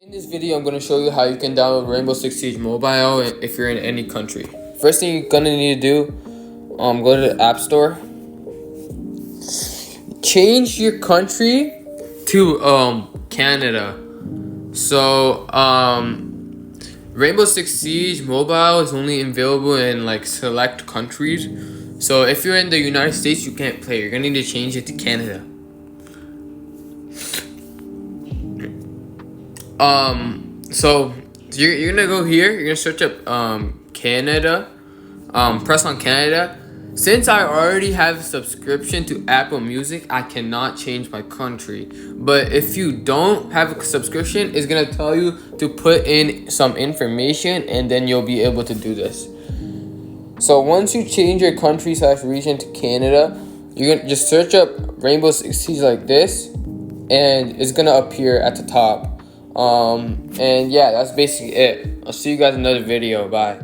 In this video, I'm going to show you how you can download Rainbow Six Siege Mobile if you're in any country. First thing you're going to need to do, go to the App Store. Change your country to Canada. So, Rainbow Six Siege Mobile is only available in like select countries. So if you're in the United States, you can't play. You're going to need to change it to Canada. So you're gonna go here, you're gonna search up Canada, press on Canada. Since I already have a subscription to Apple Music, I cannot change my country. But if you don't have a subscription, it's gonna tell you to put in some information and then you'll be able to do this. So once you change your country/region to Canada, you're gonna just search up Rainbow Six Siege like this, and it's gonna appear at the top. And yeah, that's basically it. I'll see you guys in another video. Bye.